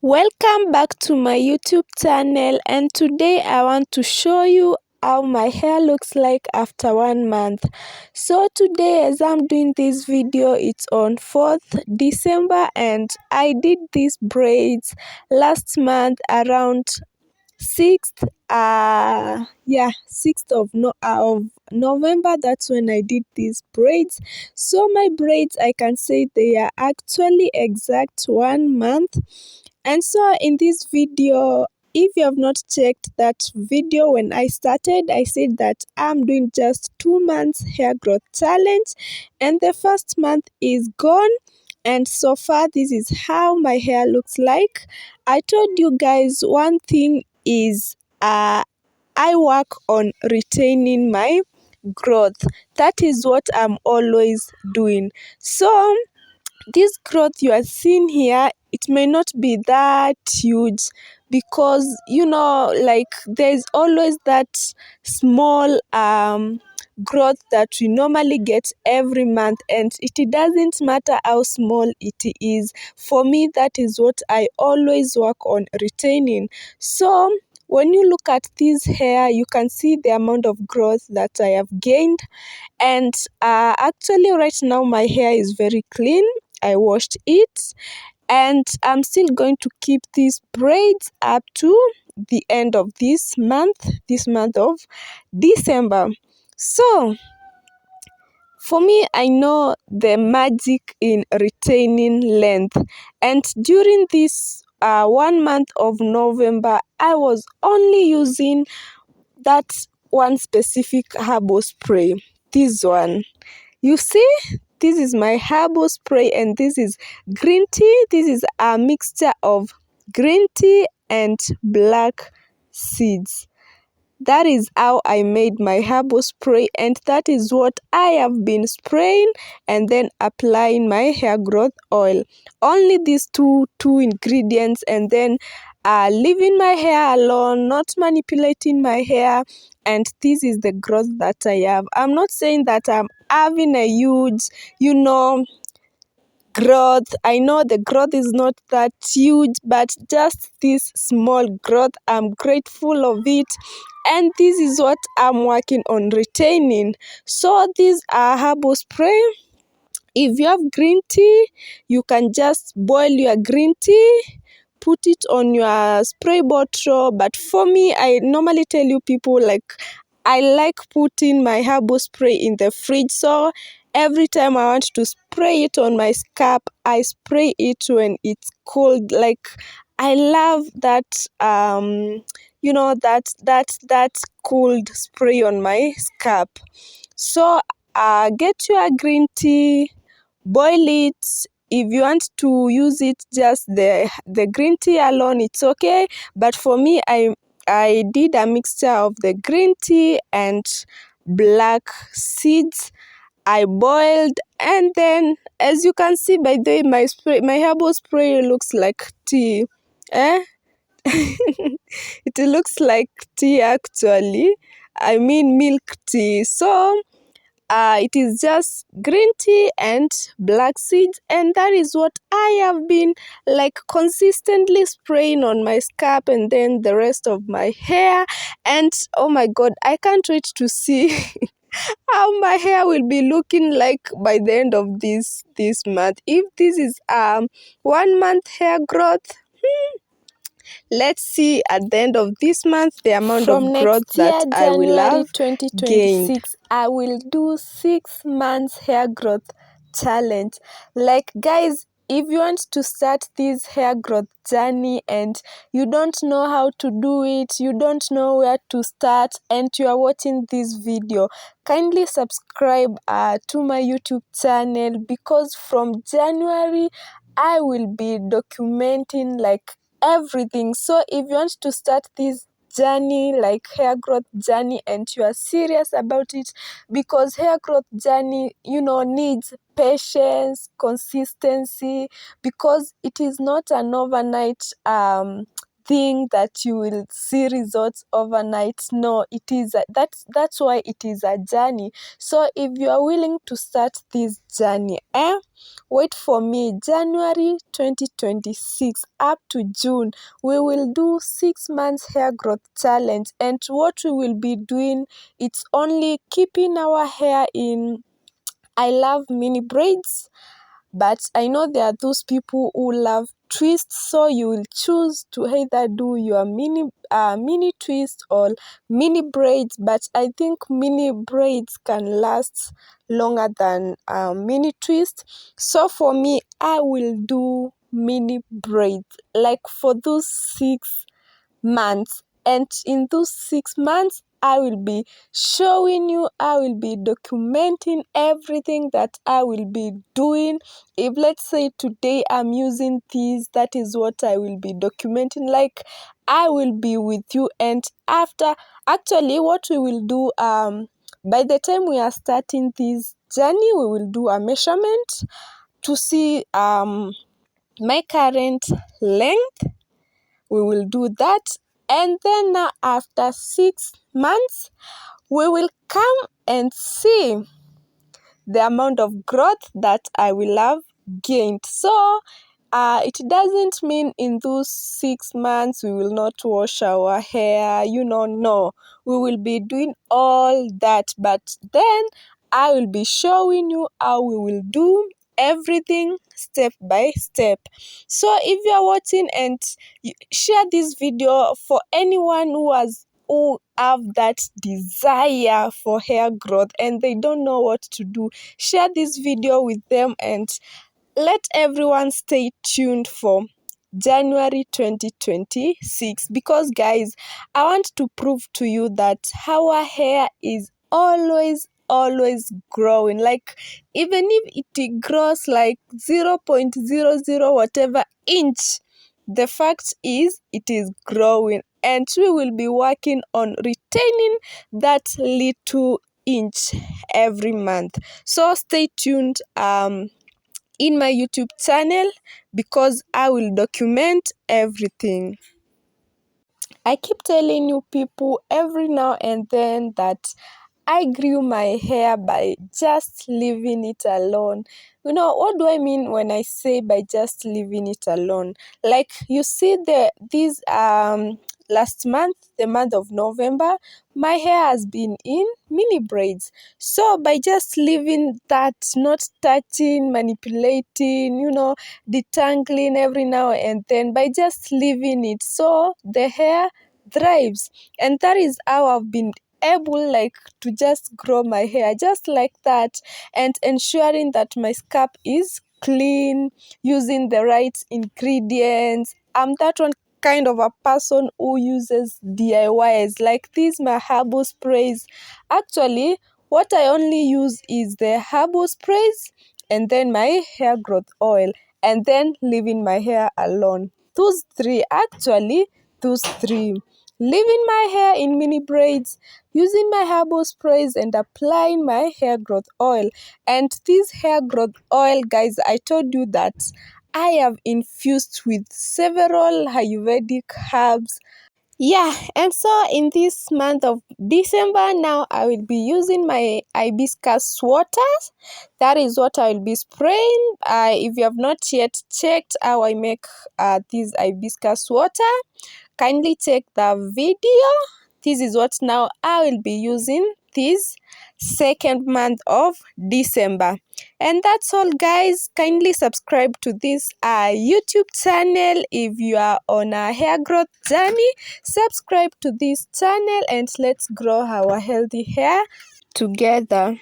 Welcome back to my YouTube channel, and today I want to show you how my hair looks like after 1 month. So today, as I'm doing this video, it's on 4th December, and I did these braids last month around 6th 6th of November. That's when I did these braids. So my braids, I can say they are actually exact 1 month. And so in this video, if you have not checked that video, when I started, I said that I'm doing just 2 months hair growth challenge, and the first month is gone. And so far, this is how my hair looks like. I told you guys one thing is I work on retaining my growth. That is what I'm always doing. So this growth you are seeing here, it may not be that huge because like there's always that small growth that we normally get every month, and it doesn't matter how small it is. For me, that is what I always work on retaining. So when you look at this hair, you can see the amount of growth that I have gained. And actually right now my hair is very clean. I washed it, and I'm still going to keep these braids up to the end of this month of December. So for me, I know the magic in retaining length, and during this 1 month of November, I was only using that one specific herbal spray. This one, you see, this is my herbal spray, and this is green tea. This is a mixture of green tea and black seeds. That is how I made my herbal spray, and that is what I have been spraying and then applying my hair growth oil. Only these two ingredients, and then leaving my hair alone, not manipulating my hair, and this is the growth that I have. I'm not saying that I'm having a huge, growth. I know the growth is not that huge, but just this small growth, I'm grateful of it, and this is what I'm working on retaining. So these are herbal spray. If you have green tea, you can just boil your green tea, put it on your spray bottle. But for me, I normally tell you people, like, I like putting my herbal spray in the fridge. So every time I want to spray it on my scalp, I spray it when it's cold. Like, I love that that cold spray on my scalp. So get your green tea, boil it. If you want to use it just the green tea alone, it's okay. But for me, I did a mixture of the green tea and black seeds. I boiled, and then, as you can see by the way, my herbal spray looks like tea. Eh? It looks like tea actually. I mean milk tea. So it is just green tea and black seeds, and that is what I have been like consistently spraying on my scalp and then the rest of my hair. And oh my god, I can't wait to see how my hair will be looking like by the end of this month. If this is 1 month hair growth, let's see at the end of this month the amount of growth that I will have gained. 2026, I will do 6 months hair growth challenge. Like, guys, if you want to start this hair growth journey and you don't know how to do it, you don't know where to start, and you are watching this video, kindly subscribe to my YouTube channel, because from January I will be documenting like everything. So if you want to start this journey, like hair growth journey, and you are serious about it, because hair growth journey needs patience, consistency, because it is not an overnight think that you will see results overnight. No, it is that's why it is a journey. So if you are willing to start this journey, wait for me. January 2026 up to June, we will do 6 months hair growth challenge. And what we will be doing, it's only keeping our hair in. I love mini braids, but I know there are those people who love twists, so you will choose to either do your mini twist or mini braids. But I think mini braids can last longer than mini twist. So for me, I will do mini braids like for those 6 months. And in those 6 months, I will be showing you, I will be documenting everything that I will be doing. If let's say today I'm using these, that is what I will be documenting. Like I will be with you, and after, actually what we will do, by the time we are starting this journey, we will do a measurement to see my current length. We will do that, and then now after 6 months we will come and see the amount of growth that I will have gained. So it doesn't mean in those 6 months we will not wash our hair, no, we will be doing all that, but then I will be showing you how we will do everything step by step. So if you are watching, and share this video for anyone who have that desire for hair growth and they don't know what to do. Share this video with them, and let everyone stay tuned for January 2026, because guys, I want to prove to you that our hair is always growing. Like even if it grows like 0.00 whatever inch, the fact is it is growing, and we will be working on retaining that little inch every month. So stay tuned in my YouTube channel, because I will document everything. I keep telling you people every now and then that I grew my hair by just leaving it alone. What do I mean when I say by just leaving it alone? Like you see this last month, the month of November, my hair has been in mini braids. So by just leaving that, not touching, manipulating, detangling every now and then, by just leaving it, so the hair thrives. And that is how I've been able like to just grow my hair just like that, and ensuring that my scalp is clean, using the right ingredients. I'm that one kind of a person who uses DIYs, like these my herbal sprays. Actually, what I only use is the herbal sprays, and then my hair growth oil, and then leaving my hair alone. Those three, leaving my hair in mini braids, using my herbal sprays, and applying my hair growth oil. And this hair growth oil, guys, I told you that I have infused with several Ayurvedic herbs. Yeah, and so in this month of December now, I will be using my hibiscus water. That is what I will be spraying. If you have not yet checked how I make this hibiscus water, kindly check the video. This is what now I will be using this second month of December. And that's all, guys. Kindly subscribe to this YouTube channel. If you are on a hair growth journey, subscribe to this channel, and let's grow our healthy hair together.